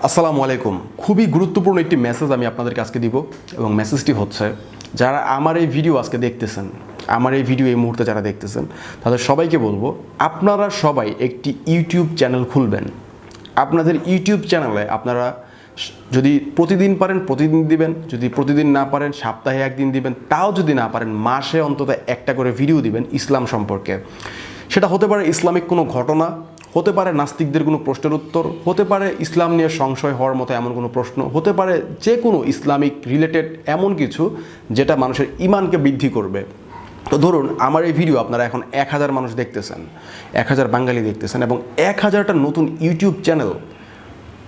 আসসালামু আলাইকুম। খুবই গুরুত্বপূর্ণ একটি মেসেজ আমি আপনাদেরকে আজকে দিব এবং মেসেজটি হচ্ছে যারা আমার এই ভিডিও আজকে দেখতেছেন, আমার এই ভিডিও এই মুহূর্তে যারা দেখতেছেন তাদের সবাইকে বলবো আপনারা সবাই একটি ইউটিউব চ্যানেল খুলবেন। আপনাদের ইউটিউব চ্যানেলে আপনারা যদি প্রতিদিন পারেন প্রতিদিন দিবেন, যদি প্রতিদিন না পারেন সপ্তাহে একদিন দিবেন, তাও যদি না পারেন মাসে অন্তত একটা করে ভিডিও দিবেন ইসলাম সম্পর্কে। সেটা হতে পারে ইসলামিক কোনো ঘটনা, হতে পারে নাস্তিকদের কোনো প্রশ্নের উত্তর, হতে পারে ইসলাম নিয়ে সংশয় হওয়ার মতো এমন কোনো প্রশ্ন, হতে পারে যে কোনো ইসলামিক রিলেটেড এমন কিছু যেটা মানুষের ঈমানকে বৃদ্ধি করবে। তো ধরুন আমার এই ভিডিও আপনারা এখন 1000 মানুষ দেখতেছেন, 1000 বাঙালি দেখতেছেন এবং 1000টা নতুন ইউটিউব চ্যানেল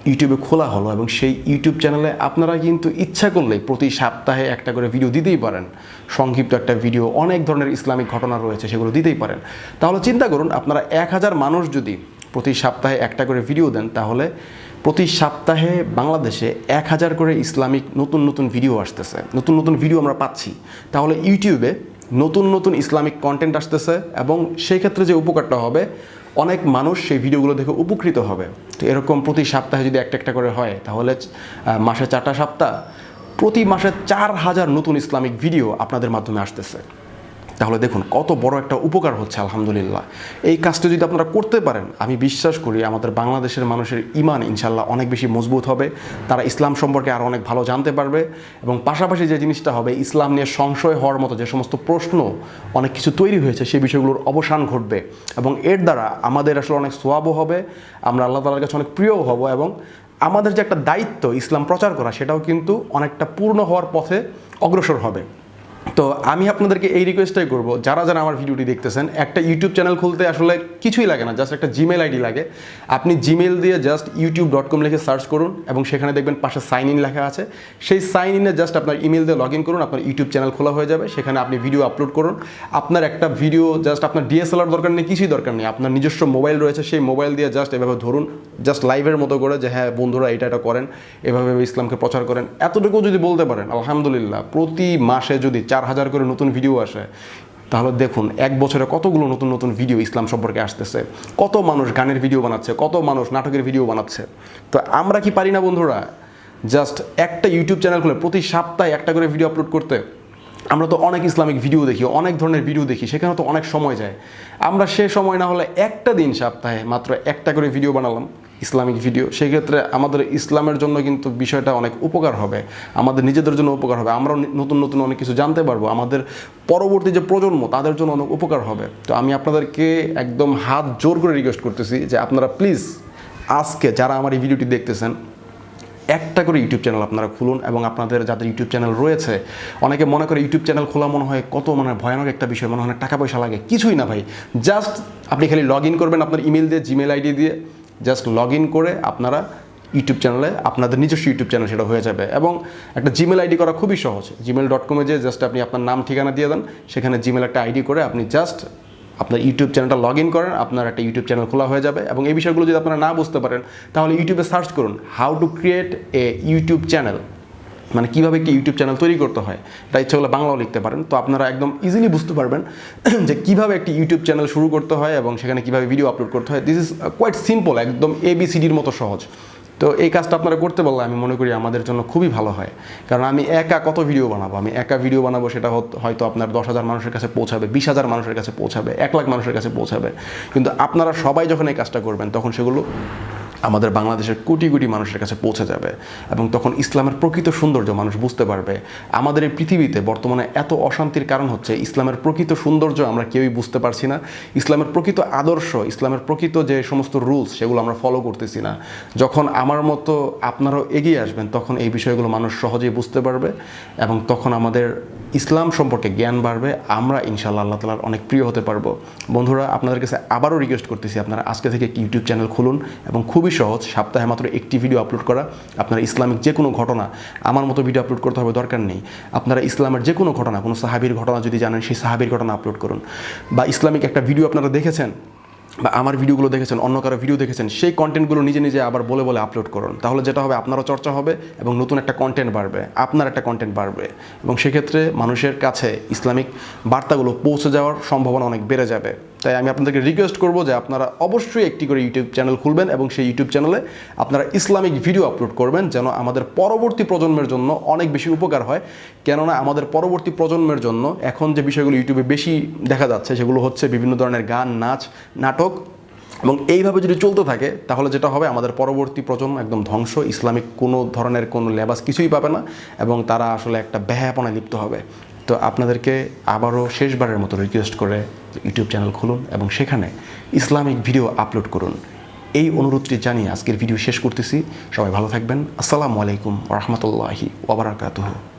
ইউটিউবে খোলা হলো এবং সেই ইউটিউব চ্যানেলে আপনারা কিন্তু ইচ্ছা করলেই প্রতি সপ্তাহে একটা করে ভিডিও দিতেই পারেন। সংক্ষিপ্ত একটা ভিডিও, অনেক ধরনের ইসলামিক ঘটনা রয়েছে সেগুলো দিতেই পারেন। তাহলে চিন্তা করুন আপনারা 1000 মানুষ যদি প্রতি সপ্তাহে একটা করে ভিডিও দেন, তাহলে প্রতি সপ্তাহে বাংলাদেশে 1000 করে ইসলামিক নতুন নতুন ভিডিও আসতেছে, নতুন নতুন ভিডিও আমরা পাচ্ছি। তাহলে ইউটিউবে নতুন নতুন ইসলামিক কন্টেন্ট আসতেছে এবং সেই ক্ষেত্রে যে উপকারটা হবে, অনেক মানুষ সেই ভিডিওগুলো দেখে উপকৃত হবে। তো এরকম প্রতি সপ্তাহে যদি একটা একটা করে হয়, তাহলে মাসে 4টা সপ্তাহ, প্রতি মাসে 4000 নতুন ইসলামিক ভিডিও আপনাদের মাধ্যমে আসতেছে। তাহলে দেখুন কত বড় একটা উপকার হচ্ছে। আলহামদুলিল্লাহ, এই কাজটা যদি আপনারা করতে পারেন, আমি বিশ্বাস করি আমাদের বাংলাদেশের মানুষের ঈমান ইনশাল্লাহ অনেক বেশি মজবুত হবে। তারা ইসলাম সম্পর্কে আরও অনেক ভালো জানতে পারবে এবং পাশাপাশি যে জিনিসটা হবে, ইসলাম নিয়ে সংশয় হওয়ার মতো যে সমস্ত প্রশ্ন অনেক কিছু তৈরি হয়েছে সেই বিষয়গুলোর অবসান ঘটবে এবং এর দ্বারা আমাদের আসলে অনেক সোয়াবও হবে, আমরা আল্লাহ তাআলার কাছে অনেক প্রিয়ও হব এবং আমাদের যে একটা দায়িত্ব ইসলাম প্রচার করা, সেটাও কিন্তু অনেকটা পূর্ণ হওয়ার পথে অগ্রসর হবে। তো আমি আপনাদেরকে এই রিকোয়েস্টটাই করবো, যারা যারা আমার ভিডিওটি দেখতেছেন, একটা ইউটিউব চ্যানেল খুলতে আসলে কিছুই লাগে না, জাস্ট একটা জিমেল আইডি লাগে। আপনি জিমেল দিয়ে জাস্ট youtube.com লিখে সার্চ করুন এবং সেখানে দেখবেন পাশে সাইন ইন লেখা আছে। সেই সাইন ইনে জাস্ট আপনার ইমেল দিয়ে লগ ইন করুন, আপনার ইউটিউব চ্যানেল খোলা হয়ে যাবে। সেখানে আপনি ভিডিও আপলোড করুন। আপনার একটা ভিডিও জাস্ট আপনার ডিএসএলআর দরকার নেই, কিছুই দরকার নেই, আপনার নিজস্ব মোবাইল রয়েছে, সেই মোবাইল দিয়ে জাস্ট এভাবে ধরুন, জাস্ট লাইভের মতো করে যে হ্যাঁ বন্ধুরা এটা করেন, এভাবে ইসলামকে প্রচার করেন। এতটুকু যদি বলতে পারেন, আলহামদুলিল্লাহ, প্রতি মাসে যদি 4000 করে নতুন ভিডিও আসে, তাহলে দেখুন এক বছরে কতগুলো নতুন নতুন ভিডিও ইসলাম সম্পর্কে আসতেছে। কত মানুষ গানের ভিডিও বানাচ্ছে, কত মানুষ নাটকের ভিডিও বানাচ্ছে। তো আমরা কি পারি না বন্ধুরা জাস্ট একটা ইউটিউব চ্যানেল খুলে প্রতি সপ্তাহে একটা করে ভিডিও আপলোড করতে? আমরা তো অনেক ইসলামিক ভিডিও দেখি, অনেক ধরনের ভিডিও দেখি, সেখানে তো অনেক সময় যায়। আমরা সে সময় না হলে একটা দিন সপ্তাহে মাত্র একটা করে ভিডিও বানালাম ইসলামিক ভিডিও, সেক্ষেত্রে আমাদের ইসলামের জন্য কিন্তু বিষয়টা অনেক উপকার হবে, আমাদের নিজেদের জন্য উপকার হবে, আমরাও নতুন নতুন অনেক কিছু জানতে পারবো, আমাদের পরবর্তী যে প্রজন্ম তাদের জন্য অনেক উপকার হবে। তো আমি আপনাদেরকে একদম হাত জোর করে রিকোয়েস্ট করতেছি যে আপনারা প্লিজ আজকে যারা আমার এই ভিডিওটি দেখতেছেন, একটা করে ইউটিউব চ্যানেল আপনারা খুলুন এবং আপনাদের যাদের ইউটিউব চ্যানেল রয়েছে, অনেকে মনে করে ইউটিউব চ্যানেল খোলা মনে হয় কত ভয়ানক একটা বিষয়, মনে হয় টাকা পয়সা লাগে। কিছুই না ভাই, জাস্ট আপনি খালি লগ ইন করবেন আপনার ইমেল দিয়ে, জিমেল আইডি দিয়ে জাস্ট লগ ইন করে আপনারা ইউটিউব চ্যানেলে, আপনাদের নিজস্ব ইউটিউব চ্যানেল সেটা হয়ে যাবে। এবং একটা জিমেল আইডি করা খুবই সহজ। gmail.com যে জাস্ট আপনি আপনার নাম ঠিকানা দিয়ে দেন, সেখানে জিমেল একটা আইডি করে আপনি জাস্ট আপনার ইউটিউব চ্যানেলটা লগ ইন করেন, আপনার একটা ইউটিউব চ্যানেল খোলা হয়ে যাবে। এবং এই বিষয়গুলো যদি আপনারা না বুঝতে পারেন, তাহলে ইউটিউবে সার্চ করুন how to create a YouTube channel, মানে কীভাবে একটি ইউটিউব চ্যানেল তৈরি করতে হয়। এটা ইচ্ছা করলে বাংলাও লিখতে পারেন। তো আপনারা একদম ইজিলি বুঝতে পারবেন যে কীভাবে একটি ইউটিউব চ্যানেল শুরু করতে হয় এবং সেখানে কীভাবে ভিডিও আপলোড করতে হয়। দিস ইজ কোয়াইট সিম্পল, একদম ABCDর মতো সহজ। তো এই কাজটা আপনারা করতে পারলে আমি মনে করি আমাদের জন্য খুবই ভালো হয়। কারণ আমি একা কত ভিডিও বানাবো, আমি একা ভিডিও বানাবো, সেটা হয়তো আপনার 10,000 মানুষের কাছে পৌঁছাবে, 20,000 মানুষের কাছে পৌঁছাবে, 1 লাখ মানুষের কাছে পৌঁছাবে। কিন্তু আপনারা সবাই যখন এই কাজটা করবেন, তখন সেগুলো আমাদের বাংলাদেশের কোটি কোটি মানুষের কাছে পৌঁছে যাবে এবং তখন ইসলামের প্রকৃত সৌন্দর্য মানুষ বুঝতে পারবে। আমাদের এই পৃথিবীতে বর্তমানে এত অশান্তির কারণ হচ্ছে ইসলামের প্রকৃত সৌন্দর্য আমরা কেউই বুঝতে পারছি না, ইসলামের প্রকৃত আদর্শ, ইসলামের প্রকৃত যে সমস্ত রুলস সেগুলো আমরা ফলো করতেছি না। যখন আমার মতো আপনারাও এগিয়ে আসবেন, তখন এই বিষয়গুলো মানুষ সহজেই বুঝতে পারবে এবং তখন আমাদের ইসলাম সম্পর্কে জ্ঞান বাড়বে, আমরা ইনশাআল্লাহ আল্লাহ তাআলার অনেক প্রিয় হতে পারবো। বন্ধুরা, আপনাদের কাছে আবারও রিকোয়েস্ট করতেছি, আপনারা আজকে থেকে একটি ইউটিউব চ্যানেল খুলুন এবং খুবই সহজ, সপ্তাহে মাত্র একটি ভিডিও আপলোড করা। আপনারা ইসলামিক যে কোনো ঘটনা, আমার মতো ভিডিও আপলোড করতে হবে দরকার নেই, আপনারা ইসলামের যে কোনো ঘটনা, কোনো সাহাবীর ঘটনা যদি জানেন সেই সাহাবীর ঘটনা আপলোড করুন, বা ইসলামিক একটা ভিডিও আপনারা দেখেছেন বা আমার ভিডিওগুলো দেখেছেন, অন্য কারো ভিডিও দেখেছেন, সেই কন্টেন্টগুলো নিজে নিজে আবার বলে বলে আপলোড করুন। তাহলে যেটা হবে, আপনারও চর্চা হবে এবং নতুন একটা কন্টেন্ট বাড়বে, আপনার একটা কন্টেন্ট বাড়বে এবং সেক্ষেত্রে মানুষের কাছে ইসলামিক বার্তাগুলো পৌঁছে যাওয়ার সম্ভাবনা অনেক বেড়ে যাবে। তো তাই আমি আপনাদেরকে রিকোয়েস্ট করব যে আপনারা অবশ্যই একটি করে ইউটিউব চ্যানেল খুলবেন এবং সেই ইউটিউব চ্যানেলে আপনারা ইসলামিক ভিডিও আপলোড করবেন, যেন আমাদের পরবর্তী প্রজন্মের জন্য অনেক বেশি উপকার হয়। কেননা আমাদের পরবর্তী প্রজন্মের জন্য এখন যে বিষয়গুলো ইউটিউবে বেশি দেখা যাচ্ছে সেগুলো হচ্ছে বিভিন্ন ধরনের গান, নাচ, নাটক, এবং এইভাবে যদি চলতে থাকে তাহলে যেটা হবে, আমাদের পরবর্তী প্রজন্ম একদম ধ্বংস, ইসলামিক কোনো ধরনের কোনো লেবাস কিছুই পাবে না এবং তারা আসলে একটা বেহায়াপনায় লিপ্ত হবে। তো আপনাদেরকে আবারও শেষবারের মতো রিকোয়েস্ট করে ইউটিউব চ্যানেল খুলুন এবং সেখানে ইসলামিক ভিডিও আপলোড করুন। এই অনুরোধটি জানিয়ে আজকের ভিডিও শেষ করতেছি। সবাই ভালো থাকবেন। আসসালামু আলাইকুম ওয়া রাহমাতুল্লাহি ওয়া বারাকাতুহু।